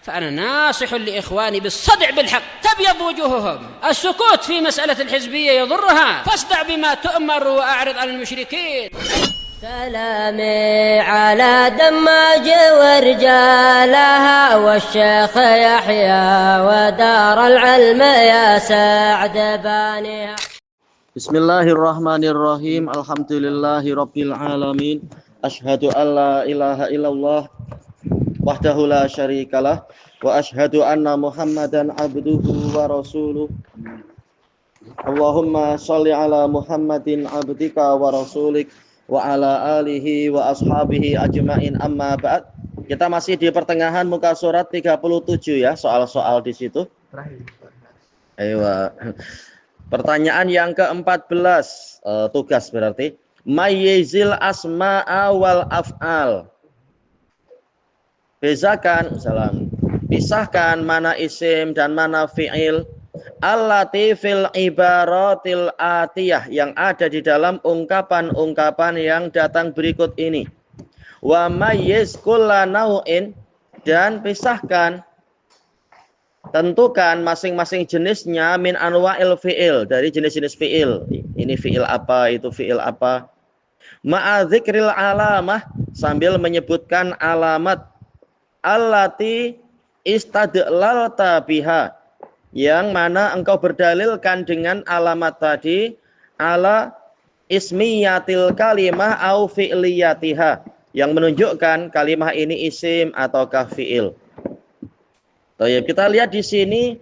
فأنا ناصح لإخواني بالصدع بالحق تبيض وجوههم. السكوت في مسألة الحزبية يضرها، فاصدع بما تؤمر وأعرض عن المشركين. سلامي على دماج ورجالها والشيخ يحيى ودار العلم يا سعد بانيها. Bismillahirrahmanirrahim. Alhamdulillahi rabbil alamin. Asyhadu an la ilaha illallah wahdahu la syarikalah wa asyhadu anna Muhammadan abduhu wa rasuluh. Allahumma shalli ala Muhammadin abdika wa rasulik wa ala alihi wa ashabihi ajmain, amma ba'd. Kita masih di pertengahan muka surat 37 ya, soal-soal di situ. Ayo. Pertanyaan yang ke-14, tugas berarti mayyizil asma'a wal af'al. Pisahkan mana isim dan mana fi'il allati fil ibaratil atiyah, yang ada di dalam ungkapan-ungkapan yang datang berikut ini. Wa mayyiz kulla nau'in, dan pisahkan, tentukan masing-masing jenisnya min anwa'il fi'il, dari jenis-jenis fi'il. Ini fi'il apa, itu fi'il apa. Ma'a dzikril alamah, sambil menyebutkan alamat. Allati istadlalta biha, yang mana engkau berdalilkan dengan alamat tadi, ala ismiyatil kalimah au fi'liyatiha, yang menunjukkan kalimah ini isim ataukah fi'il. Kita lihat di sini,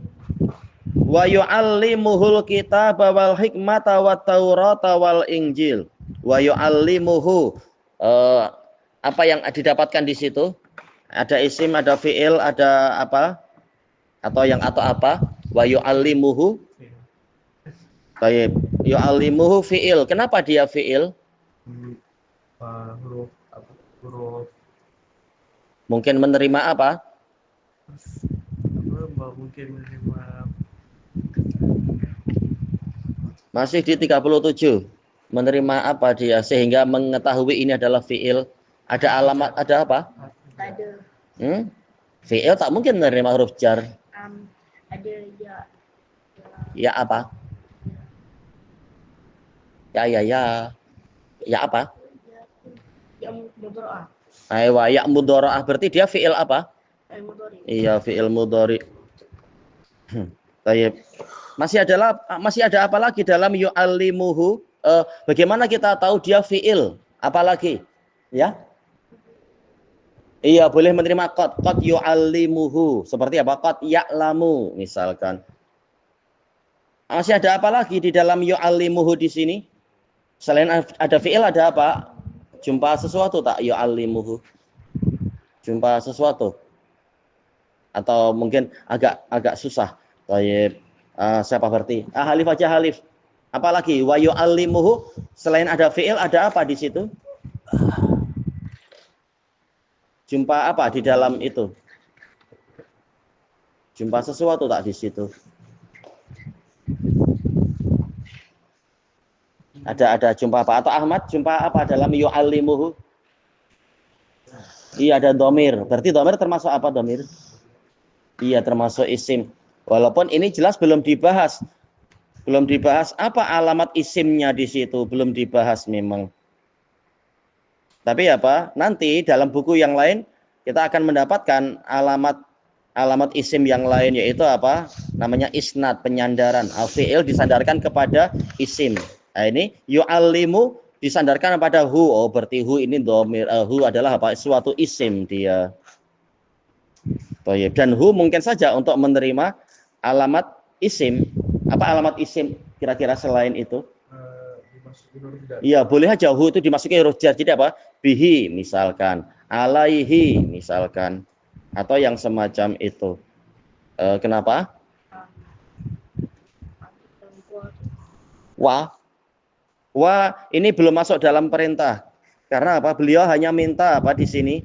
wa yu'allimuhul kitaba wal hikmata wat taurata wal injil. Wa yu'allimuhu, apa yang didapatkan di situ? Ada isim, ada fi'il, ada apa? Atau apa? Wa yu'allimuhu. Baik, yu'allimuhu fi'il. Kenapa dia fi'il? Huruf. Mungkin menerima apa? Mungkin menerima. Masih di 37. Menerima apa dia sehingga mengetahui ini adalah fi'il? Ada alamat, ada apa? Ada. Fi'il tak mungkin menerima huruf jar. Ada ya. Ya apa? Ya. Ya apa? Ya mudhari'ah. Aywa, ya mudhari'ah, berarti dia fi'il apa? Mudhari'. Iya, fi'il mudhari'. Baik. Masih ada apa lagi dalam yu'allimuhu? Bagaimana kita tahu dia fi'il? Apalagi? Ya? Iya, boleh menerima qad yu'allimuhu. Seperti apa? Qad ya'lamu misalkan. Masih ada apa lagi di dalam yu'allimuhu di sini? Selain ada fi'il, ada apa? Jumpa sesuatu tak yu'allimuhu? Jumpa sesuatu? Atau mungkin agak susah. Baik. Siapa berarti? Halif aja, Halif. Apalagi wa yu'allimuhu, selain ada fi'il, ada apa di situ? Jumpa apa di dalam itu? Jumpa sesuatu tak di situ? Ada jumpa apa? Atau Ahmad, jumpa apa dalam yu'allimuhu? Iya, ada domir. Berarti domir termasuk apa domir? Iya, termasuk isim. Walaupun ini jelas belum dibahas. Belum dibahas apa alamat isimnya di situ. Belum dibahas memang. Tapi apa? Nanti dalam buku yang lain kita akan mendapatkan alamat isim yang lain, yaitu apa? Namanya isnad, penyandaran. Al-fi'il disandarkan kepada isim. Nah, ini yu'allimu disandarkan pada hu. Oh, berarti hu ini dhamir. Hu adalah apa? Suatu isim dia. Dan hu mungkin saja untuk menerima alamat isim. Apa alamat isim kira-kira selain itu? Iya, boleh aja hu itu dimasuki huruf jar. Jadi apa? Bihi misalkan, alaihi misalkan, atau yang semacam itu. Kenapa? Wah, ini belum masuk dalam perintah. Karena apa? Beliau hanya minta apa di sini?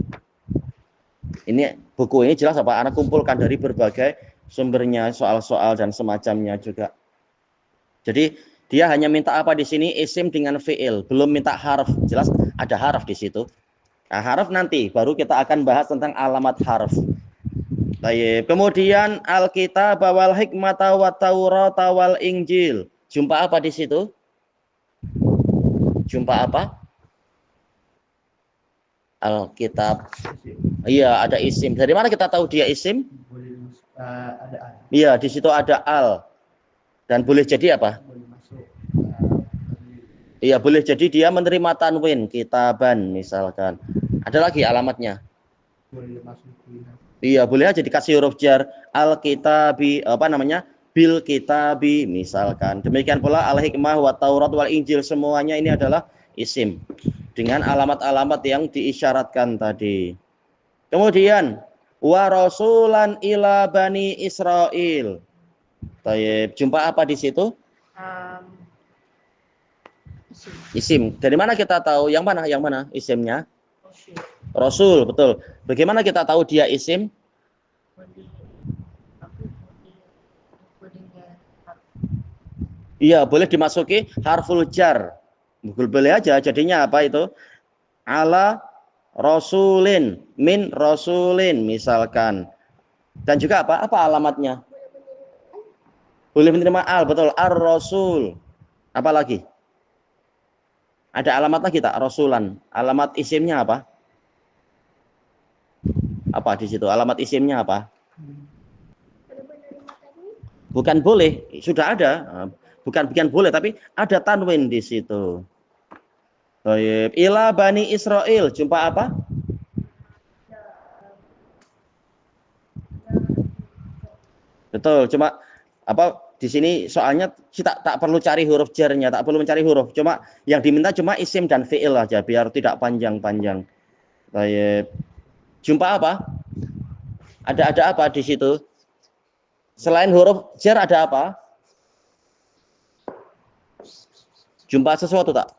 Ini buku ini jelas apa? Anak kumpulkan dari berbagai sumbernya, soal-soal dan semacamnya juga. Jadi dia hanya minta apa di sini? Isim dengan fi'il, belum minta harf. Jelas ada harf di situ. Nah, harf nanti baru kita akan bahas tentang alamat harf. Baik. Kemudian Alkitab wal hikmata wat taurata wal injil. Jumpa apa di situ? Jumpa apa? Alkitab. Iya, ada isim. Dari mana kita tahu dia isim? Boleh masuk, ada al. Iya, di situ ada al. Dan boleh jadi apa? Boleh masuk. Iya, boleh jadi dia menerima tanwin, kitaban misalkan. Ada lagi alamatnya? Boleh masuk. Iya, boleh aja dikasih huruf jar. Al-kitabi, apa namanya? Bil kitabi misalkan. Demikian pula al-hikmah wa taurat wal injil, semuanya ini adalah isim dengan alamat-alamat yang diisyaratkan tadi. Kemudian wa rasulan ila bani Israil. Baik, jumpa apa di situ? Isim. Isim. Dari mana kita tahu yang mana? Yang mana isimnya? Rasul. Rasul, betul. Bagaimana kita tahu dia isim? Boleh. Dengan Iya, boleh dimasuki harful jar. Boleh aja. Jadinya apa itu? Ala rasulin, min rasulin misalkan. Dan juga apa? Apa alamatnya? Boleh menerima al, betul. Ar-rasul. Apa lagi? Ada alamat lagi tak? Rasulan. Alamat isimnya apa? Apa di situ? Alamat isimnya apa? Bukan boleh, sudah ada. Bukan boleh, tapi ada tanwin di situ. Baik. Ila bani Israil. Jumpa apa? Betul. Cuma apa di sini soalnya kita tak perlu cari huruf jarnya, tak perlu mencari huruf. Cuma yang diminta cuma isim dan fiil aja, biar tidak panjang-panjang. Baik. Jumpa apa? Ada apa di situ? Selain huruf jar ada apa? Jumpa sesuatu tak?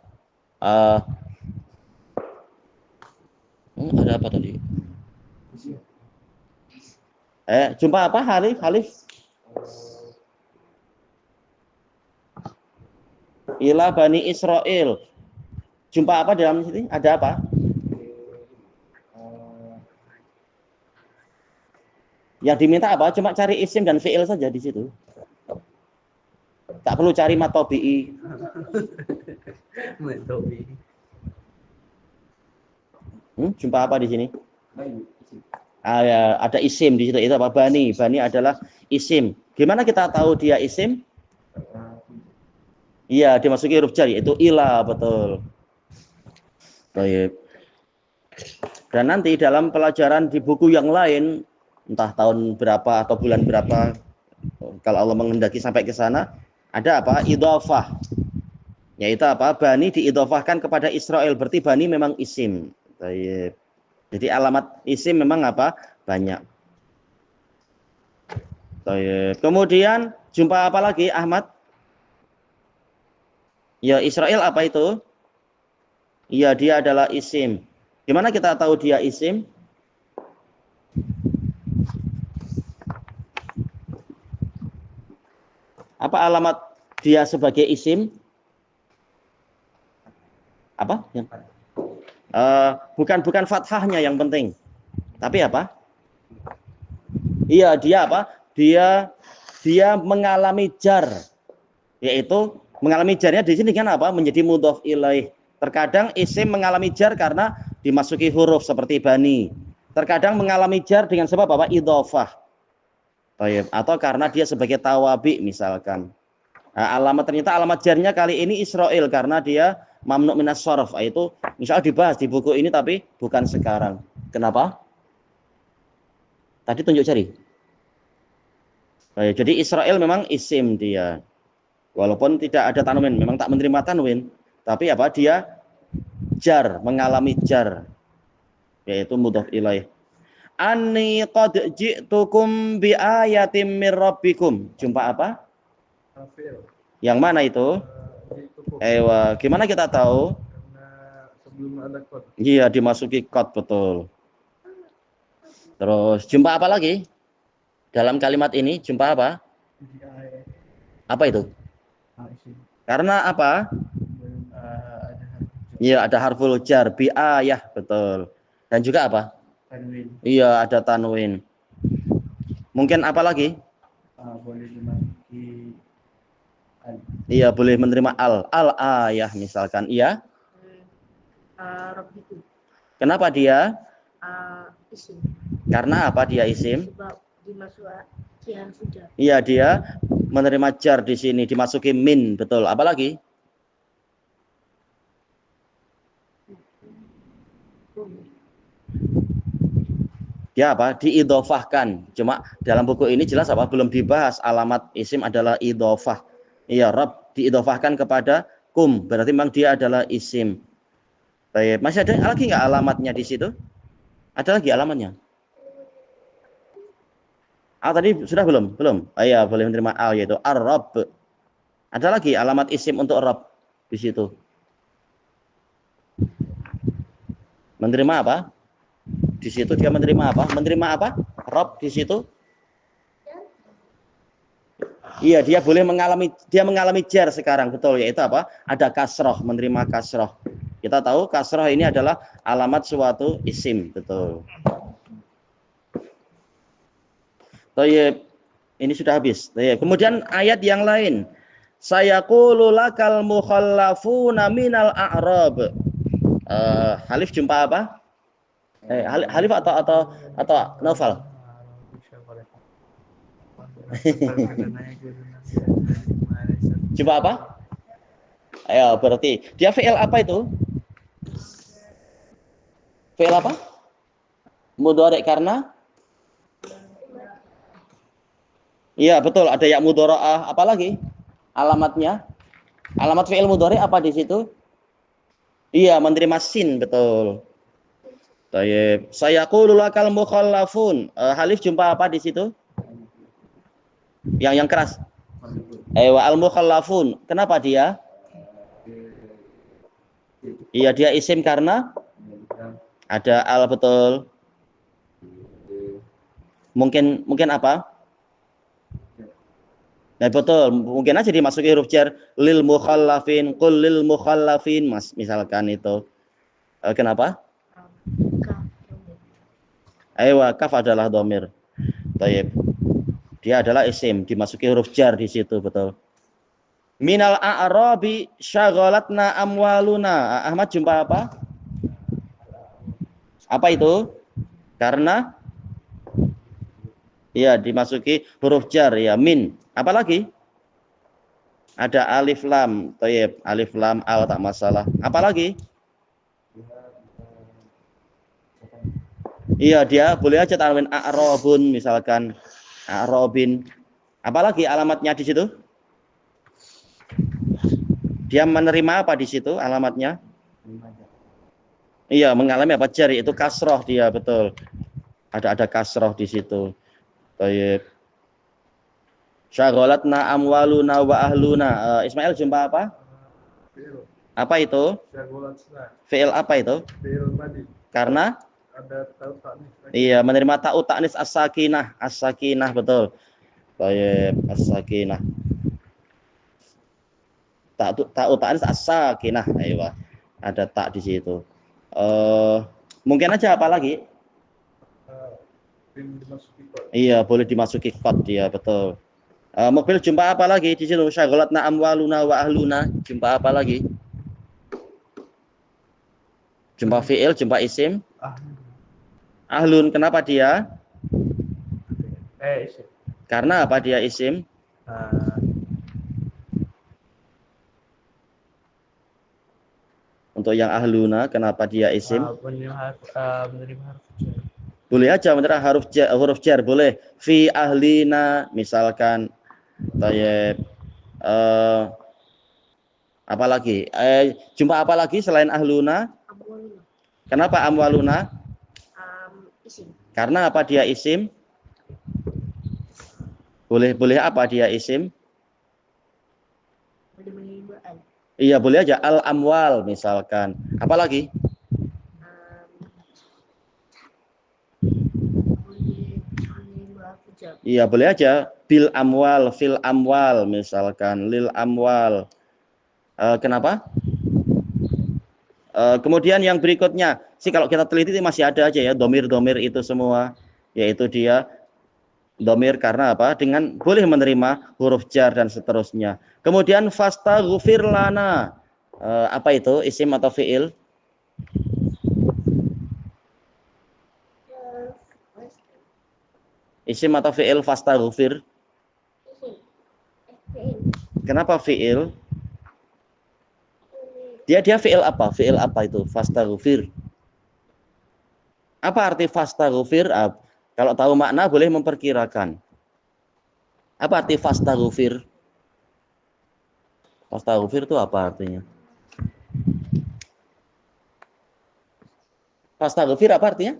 Ada apa tadi? Jumpa apa? Halif? Ila bani Israil. Jumpa apa dalam sini? Ada apa? Yang diminta apa? Cuma cari isim dan fiil saja di situ. Tak perlu cari matobi'i. Jumpa apa di sini? Ya, ada isim di situ. Itu apa? Bani. Bani adalah isim. Gimana kita tahu dia isim? Iya, dimasuki huruf jar, yaitu ila, betul. Baik. Dan nanti dalam pelajaran di buku yang lain, entah tahun berapa atau bulan berapa, kalau Allah menghendaki sampai ke sana, ada apa? Idhofah. Yaitu apa? Bani diidhofahkan kepada Israel, berarti Bani memang isim. Baik. Jadi alamat isim memang apa? Banyak. Baik. Kemudian jumpa apa lagi, Ahmad? Ya, Israel apa itu? Iya, dia adalah isim. Gimana kita tahu dia isim? Apa alamat dia sebagai isim? Apa? Bukan fathahnya yang penting. Tapi apa? Iya, dia apa? Dia mengalami jar. Yaitu mengalami jarnya di sini kan apa? Menjadi mudhof ilaih. Terkadang isim mengalami jar karena dimasuki huruf seperti bani. Terkadang mengalami jar dengan sebab apa? Idhofah. Atau karena dia sebagai tawabi misalkan. Nah, ternyata alamat jarnya kali ini Israel karena dia mamnu minas sharaf. Itu misal dibahas di buku ini tapi bukan sekarang. Kenapa? Tadi tunjuk jari. Jadi Israel memang isim dia. Walaupun tidak ada tanwin, memang tak menerima tanwin, tapi apa? Dia jar, mengalami jar, yaitu mudhof ilaih. Anni qad ji'tukum bi ayatim mir rabbikum. Jumpa apa? Yang mana itu? Gimana kita tahu? Sebelum ada kod. Iya, dimasuki kod, betul. Terus jumpa apa lagi? Dalam kalimat ini jumpa apa? Apa itu? Karena apa? Iya, ada harful jar, bi ayah, betul. Dan juga apa? Tanwin. Iya, ada tanwin. Mungkin apa lagi? Boleh dimasuki al. Iya, boleh menerima al. Al-ayah misalkan. Iya. Rabbiku. Kenapa dia? Isim. Karena apa dia isim? Sebab dimasukkan sudah. Iya, dia menerima jar di sini, dimasuki min, betul. Apa lagi? Dia apa? Diidhofahkan. Cuma dalam buku ini jelas apa? Belum dibahas alamat isim adalah idhofah. Iya, Rabb diidhofahkan kepada kum. Berarti memang dia adalah isim. Baik, masih ada lagi nggak alamatnya di situ? Ada lagi alamatnya? Tadi sudah belum? Belum. Iya, boleh menerima al yaitu ar-Rabb. Ada lagi alamat isim untuk Rabb di situ. Menerima apa? Di situ dia menerima apa? Menerima apa? Rabb di situ. Iya, dia mengalami jar sekarang, betul, yaitu apa? Ada kasroh, menerima kasroh. Kita tahu kasroh ini adalah alamat suatu isim, betul. Tayyib, ini sudah habis. Tayyib. Kemudian ayat yang lain. Sayaqulu lakal mukhallafuna minal a'rab. Halif jumpa apa? Halif atau Naufal? Jumpa apa? Ayo, berarti dia fi'il apa itu? Fi'il apa? Mudhari karena? Iya, betul, ada ya mudhara'ah. Apa lagi? Alamatnya? Alamat fi'il mudhari apa di situ? Iya, menerima sin, betul. Tayyib. Sayaqulu lakal mukhallafun. Halif jumpa apa di situ? Yang keras. Wa al mukhallafun. Kenapa dia? Iya, dia isim karena ada al, betul. Mungkin apa? Nah, betul, mungkin aja dimasuki huruf jar lil mukhallafin, qul lil mukhallafin, misalkan itu. Kenapa? Kaf adalah dhamir. Tayyib. Dia adalah isim, dimasuki huruf jar di situ, betul. Minal a'rabi syaghalatna amwaluna. Ahmad jumpa apa? Apa itu? Karena ya dimasuki huruf jar ya, min. Apa lagi? Ada alif lam. Tayyib, alif lam al tak masalah. Apa lagi? Iya, dia boleh aja tanwin a'rabun misalkan. A'rabin. Apalagi alamatnya di situ? Dia menerima apa di situ alamatnya? Iya, mengalami apa? Jar, itu kasroh dia, betul. Ada kasroh di situ. Baik. Syaghalatna amwaluna wa ahluna. Ismail jumpa apa? Apa itu? Fi'il apa itu? Karena ada ta'u ta'nis. iya, menerima ta'u ta'nis as-sakinah. As-sakinah, betul. Baik, as-sakinah. Ta'u ta'nis as-sakinah. Ayo, ada tak di situ. Mungkin aja apa lagi? Iya, boleh dimasuki qad dia, betul. Mobil jumpa apa lagi di situ? Syaghalatna amwaluna wa ahluna. Jumpa apa lagi? Jumpa fi'il, jumpa isim. Ahlun, kenapa dia? Isim. Karena apa dia isim? Untuk yang ahluna, kenapa dia isim? Menerima harf jar. Boleh aja menerima huruf jar, boleh. Fi ahlina, misalkan. Tayyib. Apa lagi? Jumpa apa lagi selain ahluna? Amwaluna. Kenapa amwaluna? Isim. Karena apa dia isim? Boleh apa dia isim? Boleh menerima al. Iya, boleh aja al amwal misalkan. Apa lagi? Boleh menerima hujab. Iya, boleh aja bil amwal, fil amwal misalkan, lil amwal. Kenapa? Kemudian yang berikutnya, sih kalau kita teliti masih ada aja ya domir-domir itu semua, yaitu dia Domir karena apa? Dengan boleh menerima huruf jar dan seterusnya. Kemudian fastaghfir lana. Apa itu? Isim atau fi'il? Isim atau fi'il fastaghfir? Kenapa fi'il? Dia fi'il apa? Fi'il apa itu? Fastaghfir. Apa arti fastaghfir? Kalau tahu makna boleh memperkirakan. Apa arti fastaghfir? Fastaghfir itu apa artinya? Fastaghfir apa artinya?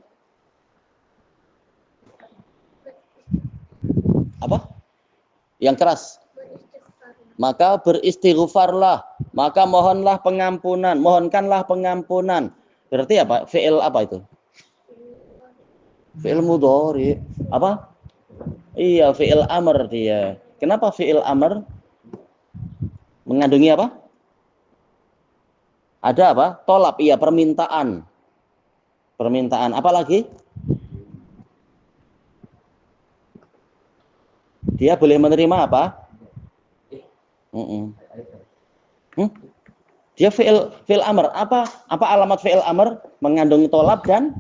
Apa? Yang keras. Maka beristighfarlah, maka mohonlah pengampunan, mohonkanlah pengampunan. Berarti apa? Fi'il apa itu? Fi'il mudhari. Apa? Iya, fi'il amr dia. Kenapa fi'il amr? Mengandungi apa? Ada apa? Tolab, iya, permintaan. Permintaan. Apa lagi? Dia boleh menerima apa? Dia fi'il amr. Apa alamat fi'il amr? Mengandung tolab dan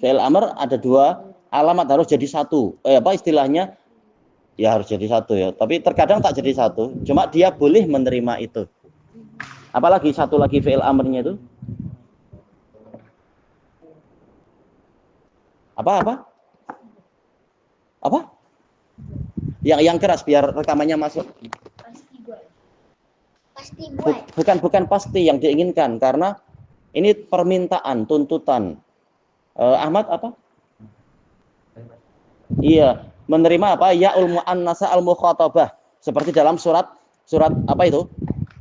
fi'il amr ada dua alamat, harus jadi satu. Apa istilahnya? Ya harus jadi satu ya. Tapi terkadang tak jadi satu. Cuma dia boleh menerima itu. Apalagi satu lagi fi'il amrnya itu? Apa? Yang keras biar rekamannya masuk. Pasti buat. Bukan pasti yang diinginkan karena ini permintaan, tuntutan. Ahmad apa? Iya, menerima apa? Ya'ul mu'annasa al-mukhatabah. Seperti dalam surat apa itu?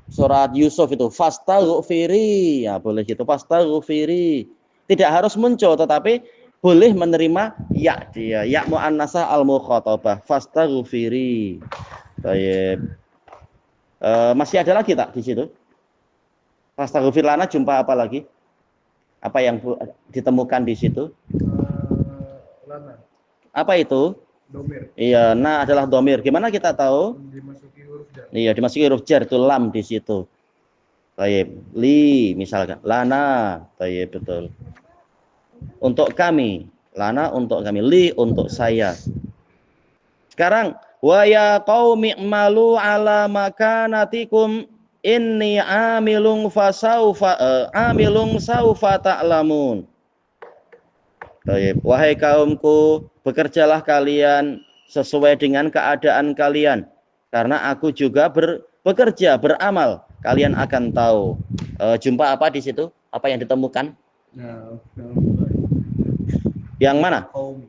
Surat Yusuf itu. Fastaghfiri. Ya, boleh gitu. Fastaghfiri. Tidak harus muncul tetapi boleh menerima ya dia. Ya mu'annasa al-mukhatabah. Fastaghfiri. Baik. Masih ada lagi tak di situ? Fastaghfir lana jumpa apa lagi? Apa yang ditemukan di situ? Lana. Apa itu? Domir. Iya, nah adalah domir. Gimana kita tahu? Dimasuki huruf jar. Iya, dimasuki huruf jar itu lam di situ. Baik, li misalkan, lana, baik betul. Untuk kami, lana untuk kami, li untuk saya. Sekarang, wa ya qaumi malu ala makanatikum inni amilung saufa ta'lamun. Baik, wahai kaumku, bekerjalah kalian sesuai dengan keadaan kalian karena aku juga bekerja, beramal. Kalian akan tahu. Jumpa apa di situ? Apa yang ditemukan? Nah, Yang mana? kaum.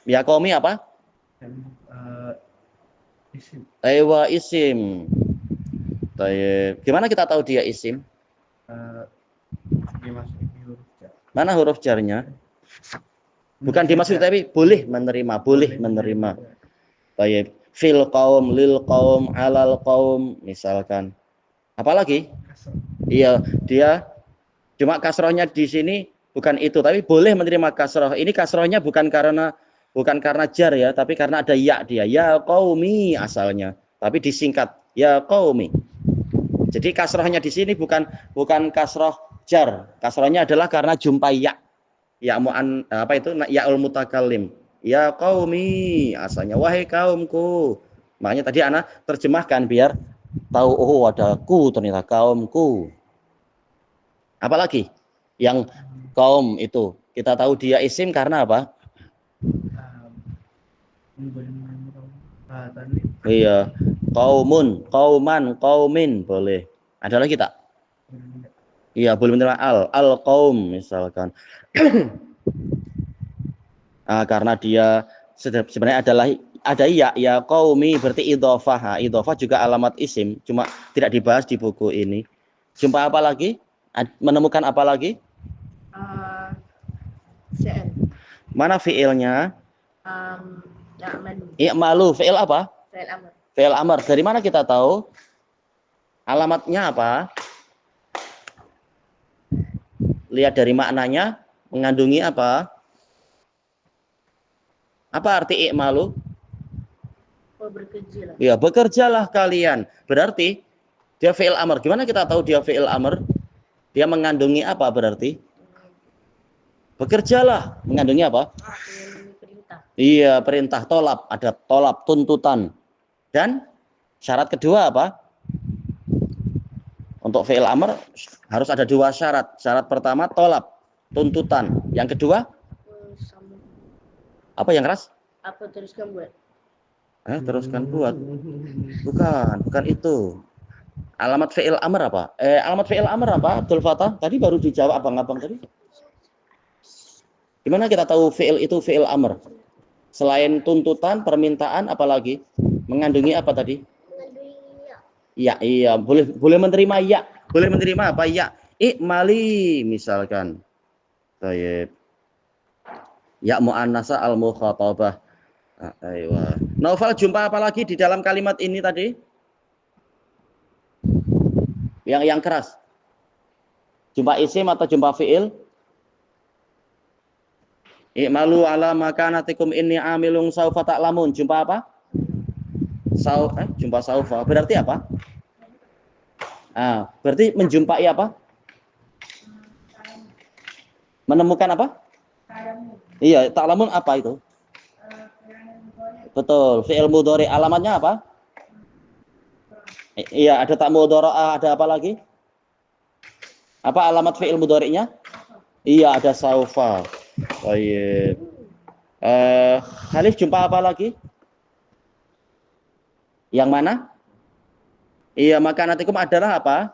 Ya qaumi apa? Isim. Aywa isim. Baik. Gimana kita tahu dia isim? Dimasuki huruf jar. Mana huruf jarnya? Bukan dimasuki tapi boleh menerima. Baik. Fil qaum, lil qaum, alal qaum misalkan. Apalagi? Iya, dia cuma kasrohnya di sini bukan itu tapi boleh menerima kasroh. Ini kasrohnya bukan karena jar ya, tapi karena ada ya dia. Ya qaumi asalnya, tapi disingkat ya qaumi. Jadi kasrohnya di sini bukan kasroh jar. Kasrohnya adalah karena jumpa ya. Ya mu'an apa itu? Ya'ul mutakallim. Ya qaumi asalnya wahai kaumku. Makanya tadi ana terjemahkan biar tahu oh ada ku ternyata kaumku. Apalagi yang kaum itu kita tahu dia isim karena apa? Iya, qaumun, qauman, qaumin boleh. Ada lagi tak? Iya, boleh menerima al qaum misalkan. Karena dia sebenarnya ada ya qaumi berarti idhofah. Idhofah juga alamat isim, cuma tidak dibahas di buku ini. Jumpa apa lagi? Menemukan apa lagi? Mana fiilnya? I'malu. Fiil apa? Fi'il amr. Fi'il amr. Dari mana kita tahu? Alamatnya apa? lihat dari maknanya mengandungi apa? Apa arti i'malu? Oh, bekerja lah. Ya, bekerjalah kalian. Berarti dia fi'il amr. Gimana kita tahu dia fi'il amr? Dia mengandungi apa berarti? Bekerjalah. Mengandungi apa? Dengan perintah. Iya, perintah tolab. Ada tolab, tuntutan. Dan syarat kedua apa? Untuk fi'il amr harus ada dua syarat. Syarat pertama tolab, tuntutan. Yang kedua, Sama apa yang keras? apa teruskan buat? Teruskan buat. Bukan itu. Alamat fi'il amr apa? Alamat fi'il amr apa? Abdul Fatah, tadi baru dijawab abang-abang tadi. Gimana kita tahu fi'il itu fi'il amr? Selain tuntutan, permintaan, apalagi? Mengandungi apa tadi? Ya, iya, boleh menerima ya. Boleh menerima apa? Ya. I'mali misalkan. Baik. Ya muannasa al-mukhatabah. Ayo. Naufal, jumpa apa lagi di dalam kalimat ini tadi? Yang keras. Jumpa isim atau jumpa fi'il? I'malu ala makanatikum inni amilung saufa ta'lamun. Jumpa apa? Jumpa saufa. Berarti apa? Berarti menjumpai apa? Menemukan apa? Iya, ta'lamun apa itu? Betul, fi'il mudhari. Alamatnya apa? Iya, ada tak mudhara, ada apa lagi? Apa alamat fi'il mudhari'nya? Iya, ada saufa. Baik. Khalif, jumpa apa lagi? Yang mana? Iya, makanatikum adalah apa?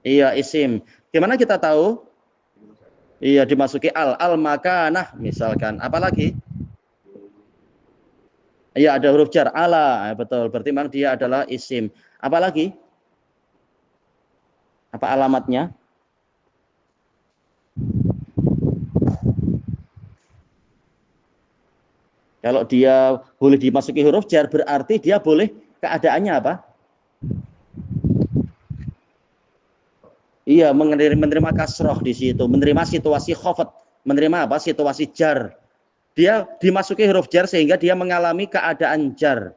Iya, isim. Gimana kita tahu? Iya, dimasuki al-makanah misalkan. Apa lagi? Iya, ada huruf jar, ala. Betul, berarti memang dia adalah isim. Apa lagi? Apa alamatnya? Kalau dia boleh dimasuki huruf jar, berarti dia boleh keadaannya apa? Iya, menerima kasroh di situ, menerima situasi khafat, menerima apa? Situasi jar. Dia dimasuki huruf jar sehingga dia mengalami keadaan jar,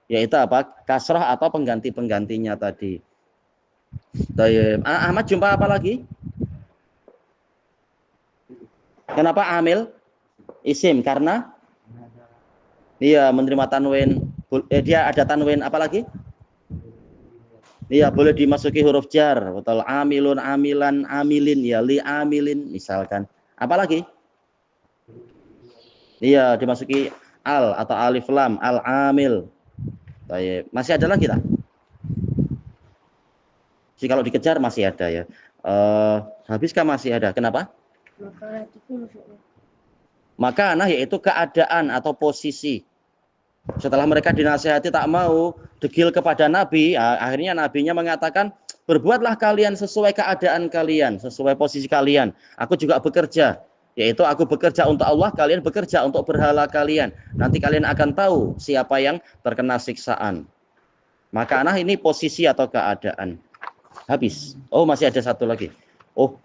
yaitu apa? Kasroh atau pengganti-penggantinya tadi. Ahmad, jumpa apa lagi? Kenapa amil? Isim, karena iya, menerima tanwin. Dia ada tanwin apa lagi? Iya, boleh dimasuki huruf jar. Betul. Amilun, amilan, amilin, ya li amilin misalkan. Apa lagi? Iya, dimasuki al atau alif lam, al amil. Baik. Masih ada lagi tak? Jadi kalau dikejar masih ada ya. Habiskah masih ada? Kenapa? Maka yaitu keadaan atau posisi. Setelah mereka dinasihati tak mau, degil kepada Nabi, akhirnya Nabinya mengatakan, berbuatlah kalian sesuai keadaan kalian, sesuai posisi kalian. Aku juga bekerja. Yaitu aku bekerja untuk Allah, kalian bekerja untuk berhala kalian. Nanti kalian akan tahu siapa yang terkena siksaan. Maka ini posisi atau keadaan. Habis. Oh, masih ada satu lagi. Oh,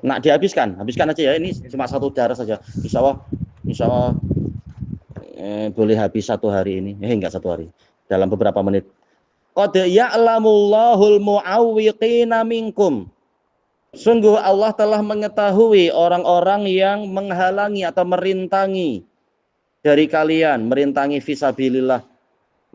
nak dihabiskan. Habiskan aja ya. Ini cuma satu darah saja. Insya Allah boleh habis satu hari ini. Enggak satu hari. Dalam beberapa menit. Qad ya'lamullahul mu'awwiqina minkum. Sungguh Allah telah mengetahui orang-orang yang menghalangi atau merintangi dari kalian, merintangi fisabilillah,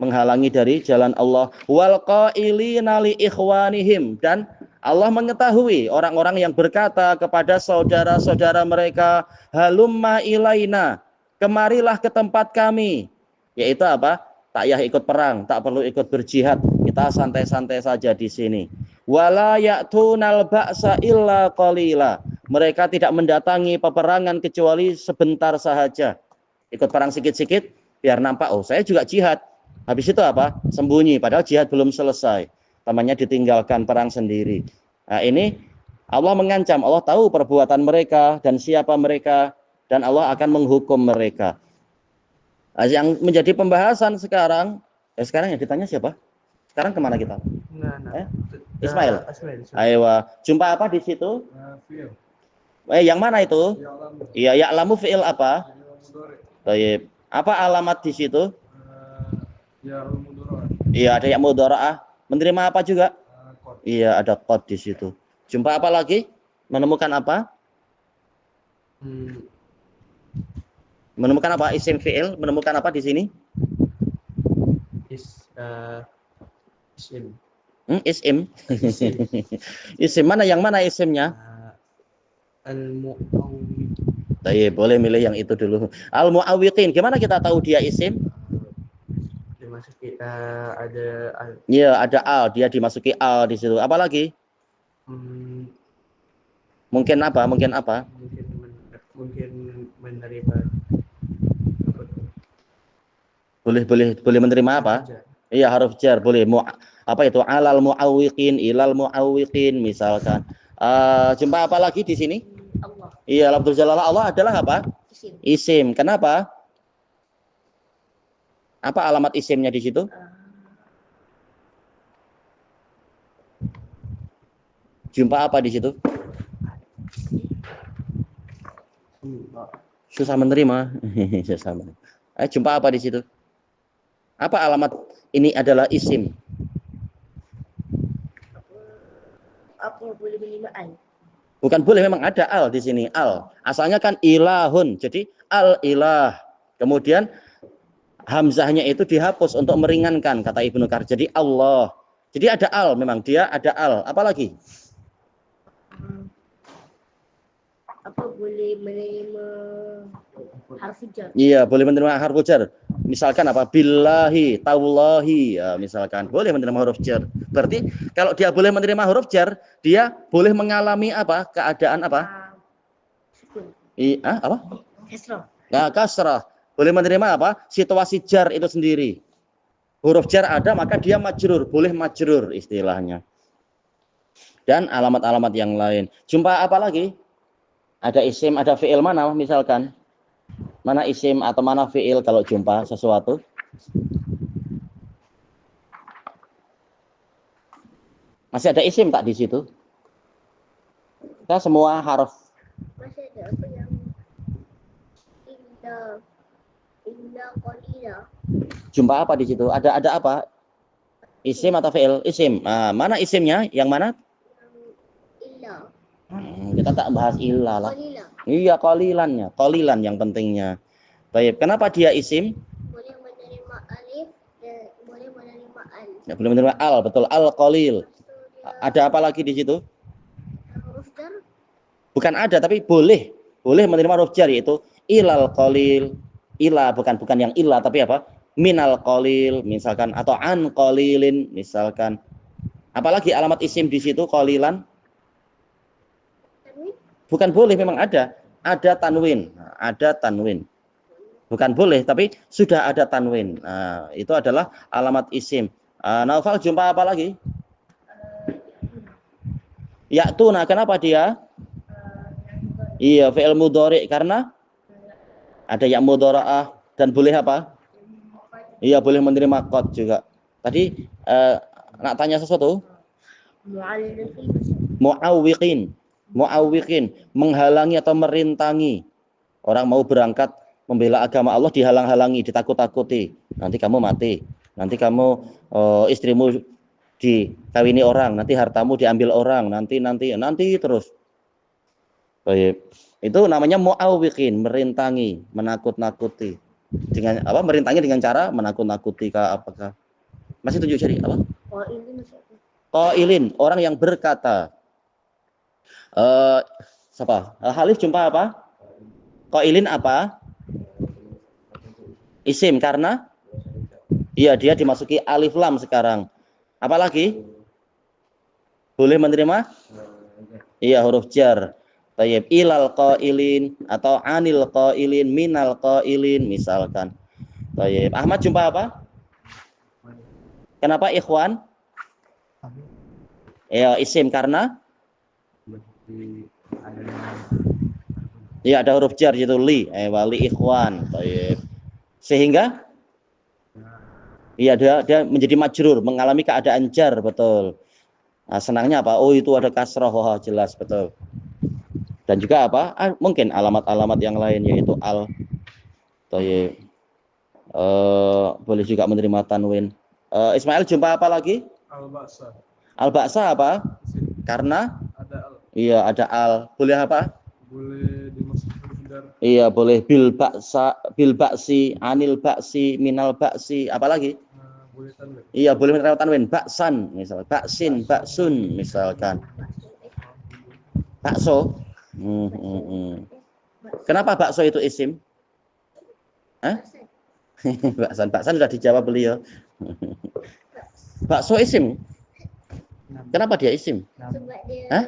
menghalangi dari jalan Allah. Wal qailina li ikhwanihim, dan Allah mengetahui orang-orang yang berkata kepada saudara-saudara mereka, halumma ilaina, kemarilah ke tempat kami. Yaitu apa? Tak payah ikut perang, tak perlu ikut berjihad. Kita santai-santai saja di sini. Wala ya'tunal ba'sa illa qalila. Mereka tidak mendatangi peperangan kecuali sebentar saja. Ikut perang sikit-sikit biar nampak, oh saya juga jihad. Habis itu apa? Sembunyi, padahal jihad belum selesai. Namanya ditinggalkan perang sendiri. Nah, ini Allah mengancam, Allah tahu perbuatan mereka dan siapa mereka, dan Allah akan menghukum mereka. Nah, yang menjadi pembahasan sekarang yang ditanya siapa? Sekarang kemana kita? Nah. Ismail. Ismail. Ayo, jumpa apa di situ? Fi'il. Yang mana itu? Ya'lamu. Iya, ya'lamu fi'il apa? Fi'il mudhari'. Baik. Apa alamat di situ? Ya'ul mudhari'. Iya, ada ya mudhara'ah. Menerima apa juga? Qad. Iya, ada qad di situ. Jumpa apa lagi? Menemukan apa? Menemukan apa? Isim fi'il. Menemukan apa di sini? Isim. Isim. Isim mana? Yang mana isimnya? Al-mu'awwid. Baik, boleh milih yang itu dulu. Al-mu'awwiqin. Gimana kita tahu dia isim? Dimasuki ada Iya, ada al. Dia dimasuki al di situ. Apa lagi? Mungkin apa? Mungkin apa? mungkin menerima Boleh menerima apa? Iya, huruf jar. Boleh. Apa itu? Alal mu'awwiqin, ilal mu'awwiqin misalkan. Jumpa apa lagi di sini? Allah. Iya, lafdzul jalalah Allah adalah apa? Isim. Isim. Kenapa? Apa alamat isimnya di situ? Jumpa apa di situ? Susah menerima. Susah menerima. Jumpa apa di situ? Apa alamat ini adalah isim? Apa boleh menerima al? Bukan boleh, memang ada al di sini. Al. Asalnya kan ilahun. Jadi al-ilah. Kemudian hamzahnya itu dihapus untuk meringankan, kata Ibnu Katsir. Jadi Allah. Jadi ada al, memang dia ada al. Apa lagi? Apa boleh menerima harfu jar? Iya, boleh menerima harfu jar. Misalkan apa? Billahi, tawallahi. Ya, misalkan boleh menerima huruf jar. Berarti kalau dia boleh menerima huruf jar, dia boleh mengalami apa? Keadaan apa? Sukun. Apa? Kasrah. Ya, kasrah. Boleh menerima apa? Situasi jar itu sendiri. Huruf jar ada, maka dia majrur. Boleh majrur istilahnya. Dan alamat-alamat yang lain. Jumpa apa lagi? Ada isim, ada fi'il mana misalkan? Mana isim atau mana fi'il kalau jumpa sesuatu? Masih ada isim tak di situ? Kita semua harf. Masih ada apa yang indah qalila. Jumpa apa di situ? Ada apa? Isim atau fi'il? Isim. Mana isimnya? Yang mana? Illa. Kita tak bahas ilah lah. Qalila. Iya, qalilannya. Qalilan yang pentingnya. Baik, kenapa dia isim? Boleh menerima alif dan boleh menerima al. Ya, boleh menerima al, betul. Al-qalil. Ada apa lagi di situ? Huruf jar. Bukan ada, tapi boleh. Boleh menerima huruf jar, yaitu ilal qalil. Ila, bukan yang ila, tapi apa? Minal qalil, misalkan. Atau an qalilin, misalkan. Apalagi alamat isim di situ, qalilan? Bukan boleh, memang ada. Ada tanwin. Ada tanwin. Bukan boleh, tapi sudah ada tanwin. Itu adalah alamat isim. Naufal, jumpa apa lagi? Ya'tuna, kenapa dia? Iya, fi'il mudhari' karena ada ya mudhara'ah dan boleh apa? Iya, boleh menerima qad juga. Tadi nak tanya sesuatu? Mu'awwiqin. Mu'awwiqin, menghalangi atau merintangi. Orang mau berangkat membela agama Allah dihalang-halangi, ditakut-takuti. Nanti kamu mati. Nanti kamu istrimu dikawini orang, nanti hartamu diambil orang, nanti terus. Baik. Itu namanya mu'awwiqin, merintangi, menakut-nakuti. Dengan apa? Merintangi dengan cara menakut-nakuti apakah? Masih tunjuk syari apa? Qailin, orang yang berkata. Siapa? Halif jumpa apa? Qailin apa? Isim karena iya, dia dimasuki alif lam sekarang. Apalagi? Boleh menerima? Iya, huruf jar. Tayyib, ilal qailin atau anil qailin, minal qailin misalkan. Tayyib. Ahmad jumpa apa? Kenapa ikhwan? Ya, isim karena iya, ada huruf jar gitu, li, wali ikhwan. Tayyib. Sehingga Iya, dia menjadi majrur, mengalami keadaan jar, betul. Nah, senangnya apa? Oh, itu ada kasroh, oh, jelas, betul. Dan juga apa? Mungkin alamat-alamat yang lain yaitu al. Toye. Boleh juga menerima tanwin. Ismail, jumpa apa lagi? Al-Ba'sa. Al-Ba'sa apa? Karena? Ada al. Iya, ada al. Boleh apa? Boleh dimasukkan huruf. Iya, boleh bil baksi, anil baksi, minal baksi, apalagi? Boleh tanwin. Iya, boleh menerima tanwin, baksan, misalnya, baksin, baksun, misalkan. Bakso. Kenapa bakso itu isim? Hah? Baksan sudah dijawab beliau. Bakso isim. Kenapa dia isim? Sebab dia Hah?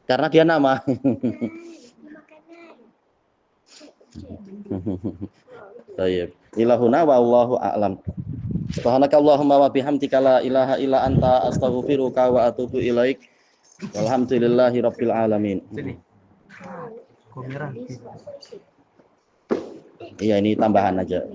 Karena dia nama. Baik. Ilahuna wallahu a'lam. Subhanakallahumma wa bihamdika la ilaha illa anta astaghfiruka wa atubu ilaik. Walhamdulillahi rabbil alamin. Iya, ini tambahan aja.